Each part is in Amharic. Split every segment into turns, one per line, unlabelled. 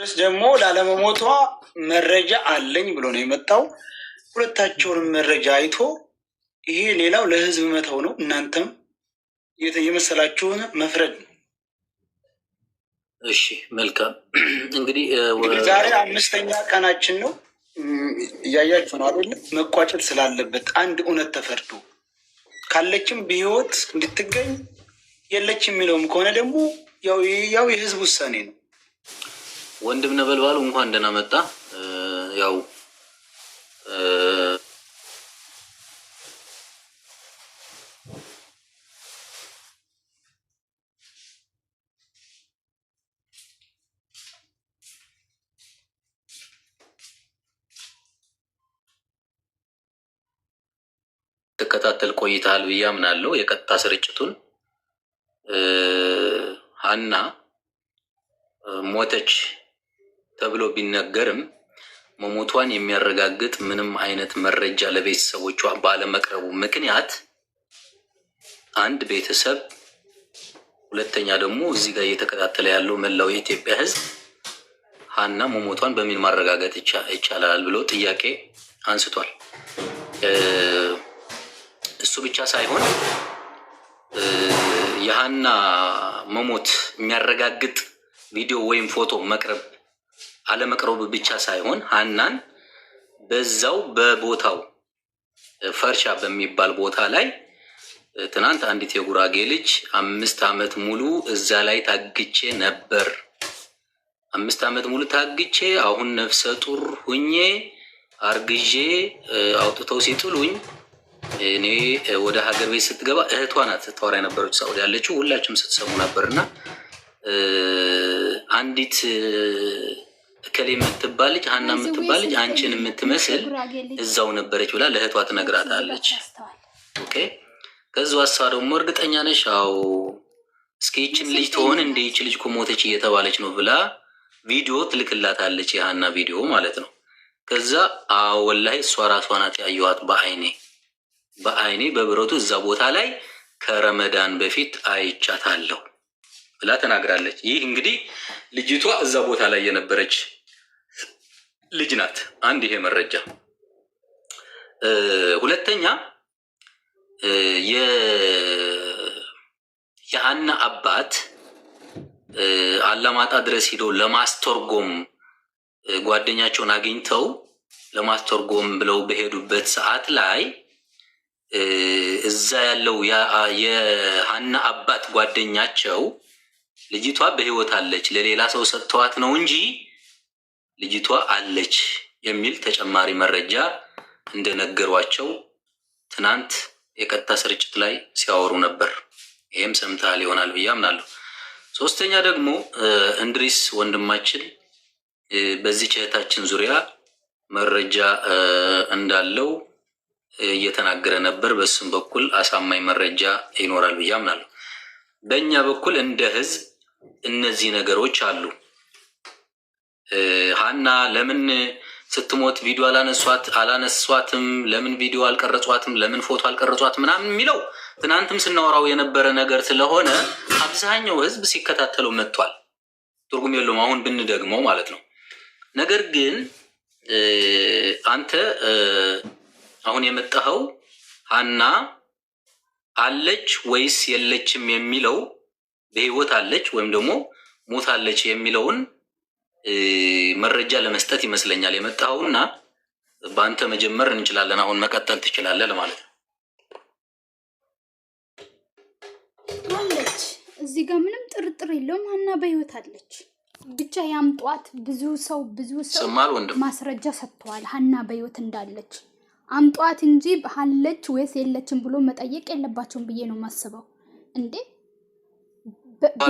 ድረስ ደግሞ ላለመሞቷ መረጃ አለኝ ብሎ ነው የመጣው። ሁለታቸውንም መረጃ አይቶ ይሄ ሌላው ለህዝብ መተው ነው፣ እናንተም የመሰላችሁን መፍረድ ነው።
እሺ መልካም። እንግዲህ
ዛሬ 5ኛ ቀናችን ነው። እያያችሁ ነው አይደል? መቋጨት ስላለበት አንድ እውነት ተፈርዶ ካለችም በህይወት እንድትገኝ የለች የሚለውም ከሆነ ደግሞ ያው የህዝብ ውሳኔ ነው።
ወንድም ነበልባሉ እንኳን ደህና መጣ። ያው ተከታተል ቆይታል ብዬ አምናለሁ። የቀጥታ ስርጭቱን ሀና ሞተች ተብሎ ቢነገርም መሞቷን የሚያረጋግጥ ምንም አይነት መረጃ ለቤተሰቦቿ ባለመቅረቡ ምክንያት አንድ ቤተሰብ፣ ሁለተኛ ደግሞ እዚህ ጋር እየተከታተለ ያለው መላው የኢትዮጵያ ሕዝብ ሀና መሞቷን በምን ማረጋገጥ ይቻላል ብሎ ጥያቄ አንስቷል። እሱ ብቻ ሳይሆን የሀና መሞት የሚያረጋግጥ ቪዲዮ ወይም ፎቶ መቅረብ አለመቅረቡ ብቻ ሳይሆን ሀናን በዛው በቦታው ፈርሻ በሚባል ቦታ ላይ ትናንት አንዲት የጉራጌ ልጅ 5 ዓመት ሙሉ እዛ ላይ ታግቼ ነበር። 5 ዓመት ሙሉ ታግቼ አሁን ነፍሰ ጡር ሁኜ አርግዤ አውጥተው ሲጥሉኝ እኔ ወደ ሀገር ቤት ስትገባ እህቷ ናት ስታወራ የነበረች ሳውዲ ያለችው፣ ሁላችሁም ስትሰሙ ነበርና አንዲት እከሌ የምትባል ልጅ ሀና የምትባል ልጅ አንቺን የምትመስል እዛው ነበረች ብላ ለእህቷ ትነግራታለች። ኦኬ ከዛ ዋሳ ደግሞ እርግጠኛ ነሽ? አዎ እስኪ ይችን ልጅ ትሆን እንደ ይች ልጅ እኮ ሞተች እየተባለች ነው ብላ ቪዲዮ ትልክላታለች፣ የሀና ቪዲዮ ማለት ነው። ከዛ አዎ ወላሂ እሷ ራሷ ናት ያየኋት በአይኔ በብረቱ እዛ ቦታ ላይ ከረመዳን በፊት አይቻታለሁ ብላ ተናግራለች። ይህ እንግዲህ ልጅቷ እዛ ቦታ ላይ የነበረች ልጅ ናት። አንድ ይሄ መረጃ። ሁለተኛ የሀና አባት አላማጣ ድረስ ሄደው ለማስተርጎም ጓደኛቸውን አግኝተው ለማስተርጎም ብለው በሄዱበት ሰዓት ላይ እዛ ያለው የሀና አባት ጓደኛቸው ልጅቷ በህይወት አለች ለሌላ ሰው ሰጥተዋት ነው እንጂ ልጅቷ አለች የሚል ተጨማሪ መረጃ እንደነገሯቸው ትናንት የቀጥታ ስርጭት ላይ ሲያወሩ ነበር። ይሄም ሰምተሃል ይሆናል ብዬ አምናለሁ። ሶስተኛ ደግሞ እንድሪስ ወንድማችን በዚህ እህታችን ዙሪያ መረጃ እንዳለው እየተናገረ ነበር። በስም በኩል አሳማኝ መረጃ ይኖራል ብዬ አምናለሁ። በእኛ በኩል እንደ ህዝብ እነዚህ ነገሮች አሉ። ሀና ለምን ስትሞት ቪዲዮ አላነሷትም? ለምን ቪዲዮ አልቀረጿትም? ለምን ፎቶ አልቀረጿትም? ምናምን የሚለው ትናንትም ስናወራው የነበረ ነገር ስለሆነ አብዛኛው ህዝብ ሲከታተለው መጥቷል። ትርጉም የለውም አሁን ብንደግመው ማለት ነው። ነገር ግን አንተ አሁን የመጣኸው ሀና አለች ወይስ የለችም የሚለው በህይወት አለች ወይም ደግሞ ሞታለች የሚለውን መረጃ ለመስጠት ይመስለኛል የመጣኸውና በአንተ መጀመር እንችላለን። አሁን መቀጠል ትችላለህ ለማለት ነው።
አለች እዚህ ጋር ምንም ጥርጥር የለውም። ሀና በህይወት አለች። ብቻ ያምጧት። ብዙ ሰው ማስረጃ ሰጥተዋል ሀና በህይወት እንዳለች። አምጧት እንጂ አለች ወይስ የለችም ብሎ መጠየቅ የለባቸውም ብዬ ነው የማስበው። እንዴ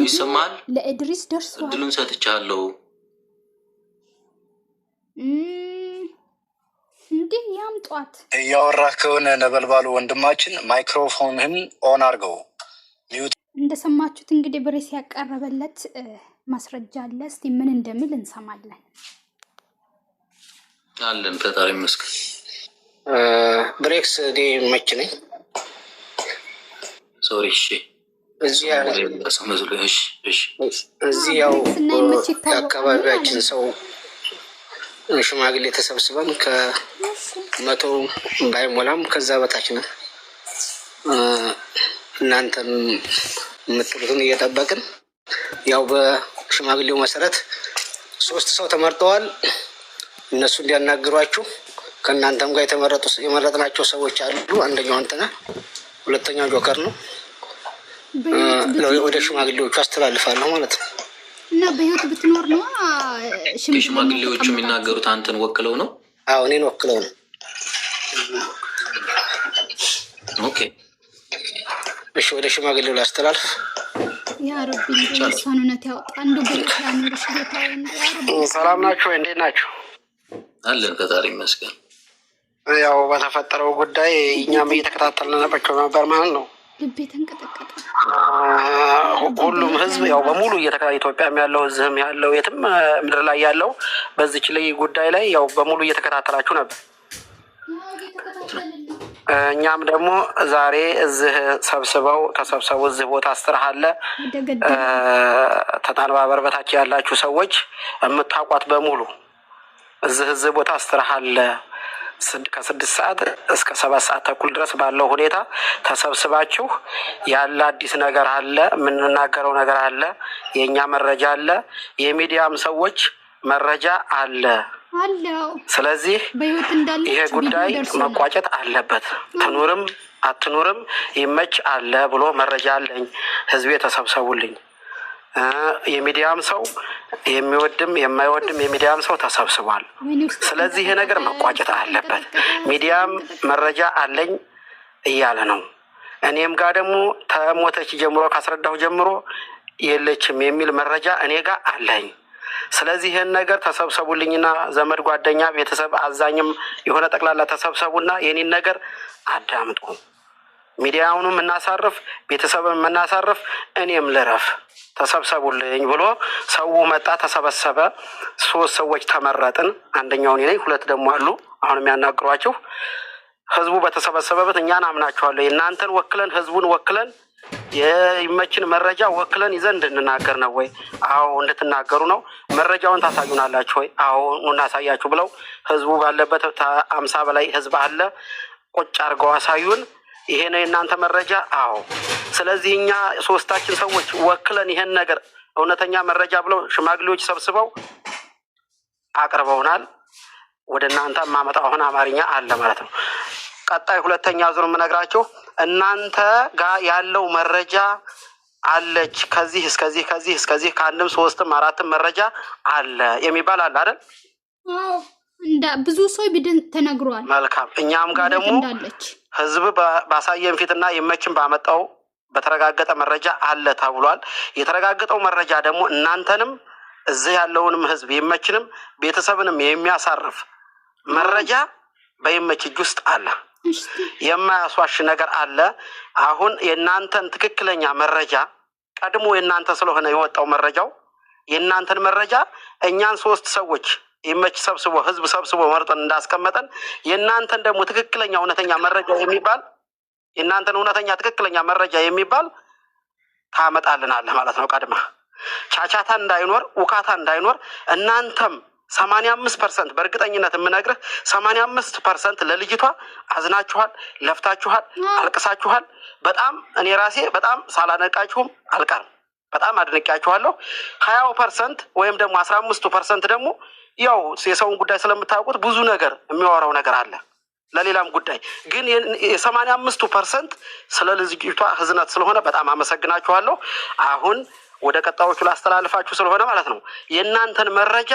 ይሰማል?
ለእድሪስ ደርሷል።
እድሉን ሰጥቻለሁ።
እንዴ ያምጧት።
እያወራህ ከሆነ ነበልባሉ ወንድማችን ማይክሮፎንህን ኦን አድርገው።
እንደሰማችሁት እንግዲህ ብሬስ ያቀረበለት ማስረጃ አለ። እስቲ ምን እንደሚል እንሰማለን።
አለን ፈጣሪ ይመስገን።
ብሬክስ ዲ መች ነኝ።
ሶሪ እሺ
እዚህ ያው የአካባቢያችን ሰው ሽማግሌ ተሰብስበን ከ100 ባይሞላም ከዛ በታች ነው። እናንተም የምትሉትን እየጠበቅን ያው በሽማግሌው መሰረት 3 ሰው ተመርጠዋል። እነሱ እንዲያናግሯችሁ ከእናንተም ጋር የመረጥናቸው ሰዎች አሉ። አንደኛው አንተ ነህ፣ ሁለተኛው ጆከር ነው። ወደ ሽማግሌዎቹ አስተላልፋለሁ ማለት ነው።
እና በህይወት ብትኖር ነው
ሽማግሌዎቹ የሚናገሩት አንተን ወክለው ነው?
አዎ እኔን ወክለው ነው።
ኦኬ
እሺ፣ ወደ ሽማግሌው ላስተላልፍ።
ያ ረቢ እንደሰኑነት ያውጣ። አንዱ በህይወት ያኑርሽ ጌታዬ።
ሰላም ናችሁ? እንዴት ናችሁ?
አለን ፈጣሪ ይመስገን።
ያው በተፈጠረው ጉዳይ እኛም እየተከታተልን ነበር ማለት ነው።
ልቤ ተንቀጠቀጠ።
ሁሉም ህዝብ ያው በሙሉ ኢትዮጵያም ያለው እዚህም ያለው የትም ምድር ላይ ያለው በዚች ላይ ጉዳይ ላይ ያው በሙሉ እየተከታተላችሁ ነበር። እኛም ደግሞ ዛሬ እዚህ ተሰብስበው እዚህ ቦታ አስተራሃለ ተጣንባበር በታች ያላችሁ ሰዎች የምታውቋት በሙሉ እዚህ ቦታ አስተራሃለ ከ6 ሰዓት እስከ 7 ሰዓት ተኩል ድረስ ባለው ሁኔታ ተሰብስባችሁ ያለ አዲስ ነገር አለ፣ የምንናገረው ነገር አለ፣ የእኛ መረጃ አለ፣ የሚዲያም ሰዎች መረጃ አለ። ስለዚህ ይሄ ጉዳይ መቋጨት አለበት። ትኑርም አትኑርም ይመች አለ ብሎ መረጃ አለኝ። ህዝቤ ተሰብሰቡልኝ። የሚዲያም ሰው የሚወድም የማይወድም የሚዲያም ሰው ተሰብስቧል። ስለዚህ ይሄ ነገር መቋጨት አለበት። ሚዲያም መረጃ አለኝ እያለ ነው። እኔም ጋር ደግሞ ተሞተች ጀምሮ ካስረዳሁ ጀምሮ የለችም የሚል መረጃ እኔ ጋር አለኝ። ስለዚህ ይሄን ነገር ተሰብሰቡልኝና ዘመድ፣ ጓደኛ፣ ቤተሰብ አዛኝም የሆነ ጠቅላላ ተሰብሰቡና የኔን ነገር አዳምጡ። ሚዲያውንም እናሳርፍ፣ ቤተሰብም እናሳርፍ፣ እኔም ልረፍ፣ ተሰብሰቡልኝ ብሎ ሰው መጣ፣ ተሰበሰበ። 3 ሰዎች ተመረጥን። አንደኛው እኔ ነኝ፣ 2 ደግሞ አሉ አሁን የሚያናግሯችሁ። ህዝቡ በተሰበሰበበት እኛን አምናችኋለሁ። የእናንተን ወክለን ህዝቡን ወክለን የሚመችን መረጃ ወክለን ይዘን እንድንናገር ነው ወይ? አዎ እንድትናገሩ ነው። መረጃውን ታሳዩናላችሁ ወይ? አዎ እናሳያችሁ ብለው ህዝቡ ባለበት 50 በላይ ህዝብ አለ። ቁጭ አድርገው አሳዩን። ይሄ ነው የእናንተ መረጃ? አዎ። ስለዚህ እኛ 3ታችን ሰዎች ወክለን ይሄን ነገር እውነተኛ መረጃ ብለው ሽማግሌዎች ሰብስበው አቅርበውናል። ወደ እናንተ ማመጣው አሁን አማርኛ አለ ማለት ነው። ቀጣይ 2ኛ ዙር የምነግራችሁ እናንተ ጋር ያለው መረጃ አለች። ከዚህ እስከዚህ ከአንድም 3ም 4ም መረጃ አለ የሚባል አለ አይደል?
አዎ እንዳ ብዙ ሰው ቢድን ተነግሯል።
መልካም። እኛም ጋር ደግሞ ህዝብ ባሳየን ፊትና የመችን ባመጣው በተረጋገጠ መረጃ አለ ተብሏል። የተረጋገጠው መረጃ ደግሞ እናንተንም እዚህ ያለውንም ህዝብ የመችንም ቤተሰብንም የሚያሳርፍ መረጃ በየመች እጅ ውስጥ አለ። የማያስዋሽ ነገር አለ። አሁን የእናንተን ትክክለኛ መረጃ ቀድሞ የእናንተ ስለሆነ የወጣው መረጃው የእናንተን መረጃ እኛን 3 ሰዎች ይመች ሰብስቦ ህዝብ ሰብስቦ መርጠን እንዳስቀመጠን የእናንተን ደግሞ ትክክለኛ እውነተኛ መረጃ የሚባል የእናንተን እውነተኛ ትክክለኛ መረጃ የሚባል ታመጣልናለህ ማለት ነው። ቀድማ ቻቻታ እንዳይኖር ውካታ እንዳይኖር እናንተም 85% በእርግጠኝነት የምነግርህ 85% ለልጅቷ አዝናችኋል፣ ለፍታችኋል፣ አልቅሳችኋል። በጣም እኔ ራሴ በጣም ሳላነቃችሁም አልቀርም። በጣም አድንቄያችኋለሁ። 20% ወይም ደግሞ 15% ደግሞ ያው የሰውን ጉዳይ ስለምታውቁት ብዙ ነገር የሚያወራው ነገር አለ። ለሌላም ጉዳይ ግን የ85% ስለ ልጅቷ ህዝነት ስለሆነ በጣም አመሰግናችኋለሁ። አሁን ወደ ቀጣዮቹ ላስተላልፋችሁ ስለሆነ ማለት ነው የእናንተን መረጃ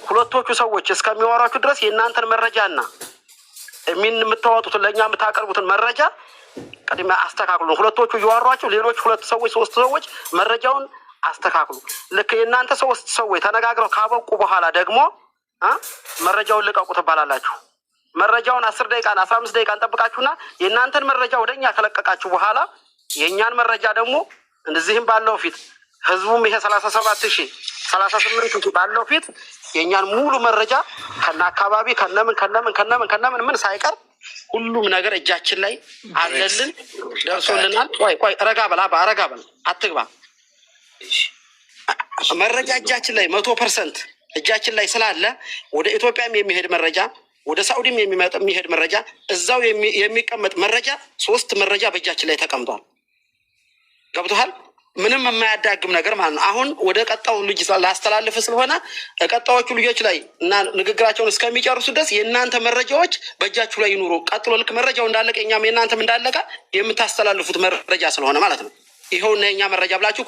2ቶቹ ሰዎች እስከሚያወራችሁ ድረስ የእናንተን መረጃና የምታወጡትን ለእኛ የምታቀርቡትን መረጃ ቅድሚያ አስተካክሉ። 2ቶቹ እያወሯችሁ ሌሎች 2 ሰዎች 3 ሰዎች መረጃውን አስተካክሉ። ልክ የእናንተ 3 ሰዎች ተነጋግረው ካበቁ በኋላ ደግሞ መረጃውን ልቀቁ ትባላላችሁ። መረጃውን 10 ደቂቃና 15 ደቂቃ እንጠብቃችሁና የእናንተን መረጃ ወደኛ ከለቀቃችሁ በኋላ የእኛን መረጃ ደግሞ እንደዚህም ባለው ፊት ህዝቡም ይሄ 37,000 38,000 ባለው ፊት የእኛን ሙሉ መረጃ ከነ አካባቢ ከነምን ምን ሳይቀር ሁሉም ነገር እጃችን ላይ አለልን፣ ደርሶልናል። ቆይ ረጋ በላ አትግባ። መረጃ እጃችን ላይ 100% እጃችን ላይ ስላለ ወደ ኢትዮጵያም የሚሄድ መረጃ ወደ ሳኡዲም የሚሄድ መረጃ እዛው የሚቀመጥ መረጃ 3 መረጃ በእጃችን ላይ ተቀምጧል። ገብቶሃል? ምንም የማያዳግም ነገር ማለት ነው። አሁን ወደ ቀጣው ልጅ ላስተላልፍ ስለሆነ ቀጣዎቹ ልጆች ላይ እና ንግግራቸውን እስከሚጨርሱ ድረስ የእናንተ መረጃዎች በእጃችሁ ላይ ይኑሩ። ቀጥሎ ልክ መረጃው እንዳለቀ እኛም የእናንተም እንዳለቀ የምታስተላልፉት መረጃ ስለሆነ ማለት ነው። ይኸውና የእኛ መረጃ ብላችሁ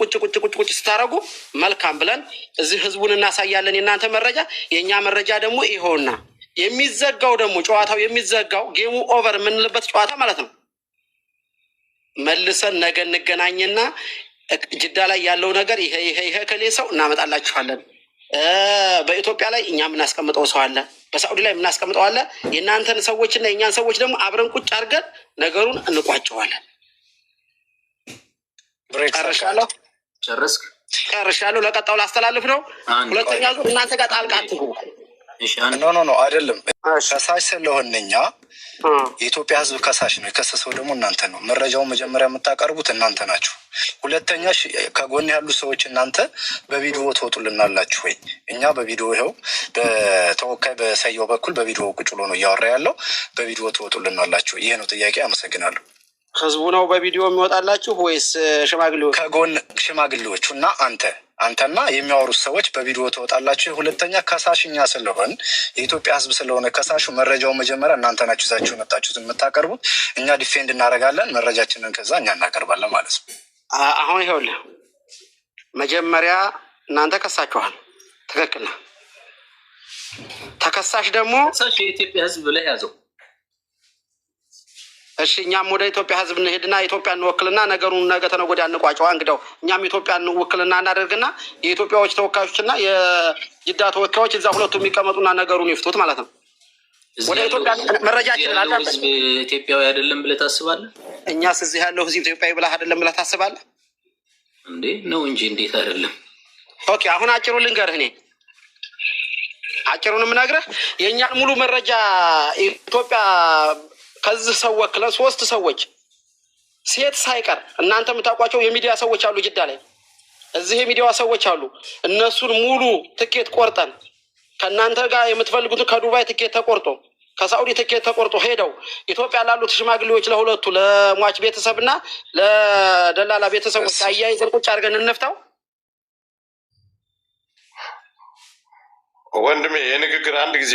ቁጭ ስታረጉ መልካም ብለን እዚህ ህዝቡን እናሳያለን። የእናንተ መረጃ የእኛ መረጃ ደግሞ ይኸውና። የሚዘጋው ደግሞ ጨዋታው የሚዘጋው ጌሙ ኦቨር የምንልበት ጨዋታ ማለት ነው። መልሰን ነገ እንገናኝና ጅዳ ላይ ያለው ነገር ይሄ ከሌ ሰው እናመጣላችኋለን። በኢትዮጵያ ላይ እኛ የምናስቀምጠው ሰው አለ፣ በሳኡዲ ላይ የምናስቀምጠው አለ። የእናንተን ሰዎችና የእኛን ሰዎች ደግሞ አብረን ቁጭ አድርገን ነገሩን እንቋጨዋለን። ጨርሻለሁ። ለቀጣው ላስተላልፍ ነው። ሁለተኛ ዙር እናንተ ጋር ጣልቃ አትግቡ።
ኖ አይደለም። ከሳሽ ስለሆነ እኛ የኢትዮጵያ ህዝብ ከሳሽ ነው። የከሰሰው ደግሞ እናንተ ነው። መረጃውን መጀመሪያ የምታቀርቡት እናንተ ናችሁ። ሁለተኛ ከጎን ያሉ ሰዎች እናንተ በቪዲዮ ትወጡልናላችሁ ወይ? እኛ በቪዲዮ ይኸው በተወካይ በሰየው በኩል በቪዲዮ ቁጭ ብሎ ነው እያወራ ያለው። በቪዲዮ ትወጡልናላችሁ። ይሄ ነው ጥያቄ። አመሰግናለሁ።
ህዝቡ ነው በቪዲዮ የሚወጣላችሁ ወይስ ሽማግሌዎች?
ከጎን ሽማግሌዎቹ እና አንተና የሚያወሩት ሰዎች በቪዲዮ ትወጣላችሁ። ሁለተኛ ከሳሽኛ ስለሆን የኢትዮጵያ ህዝብ ስለሆነ ከሳሹ መረጃው መጀመሪያ እናንተ ናችሁ ይዛችሁ መጣችሁት የምታቀርቡት። እኛ ዲፌንድ እናደርጋለን መረጃችንን፣ ከዛ እኛ እናቀርባለን ማለት ነው።
አሁን ይኸውልህ መጀመሪያ እናንተ ከሳችኋል፣ ትክክል ነው። ተከሳሽ ደግሞ
የኢትዮጵያ ህዝብ ብለህ ያዘው።
እሺ እኛም ወደ ኢትዮጵያ ህዝብ እንሄድና ኢትዮጵያን እንወክልና ነገሩን ነገ ተነገ ወዲያ እንቋጨዋ። እንግዲያው እኛም ኢትዮጵያን ውክልና እናደርግና የኢትዮጵያዎች ተወካዮችና የጅዳ ተወካዮች እዛ ሁለቱ የሚቀመጡና ነገሩን ይፍቱት ማለት ነው። ወደ ኢትዮጵያ መረጃችን አለ።
ህዝብ ኢትዮጵያዊ አይደለም ብለህ ታስባለህ?
እኛስ እዚህ ያለው ህዝብ ኢትዮጵያዊ ብለህ አይደለም ብለህ ታስባለህ
እንዴ? ነው እንጂ እንዴት አይደለም።
ኦኬ አሁን አጭሩን ልንገርህ። እኔ አጭሩን የምነግርህ የእኛን ሙሉ መረጃ ኢትዮጵያ ከዚህ ሰው ወክለን 3 ሰዎች ሴት ሳይቀር እናንተ የምታውቋቸው የሚዲያ ሰዎች አሉ ጅዳ ላይ። እዚህ የሚዲያ ሰዎች አሉ። እነሱን ሙሉ ትኬት ቆርጠን ከእናንተ ጋር የምትፈልጉትን ከዱባይ ትኬት ተቆርጦ ከሳኡዲ ትኬት ተቆርጦ ሄደው ኢትዮጵያ ላሉት ሽማግሌዎች ለሁለቱ ለሟች ቤተሰብና ለደላላ ቤተሰቦች አያይዘን ቁጭ አድርገን እንፍታው።
ወንድሜ የንግግር አንድ ጊዜ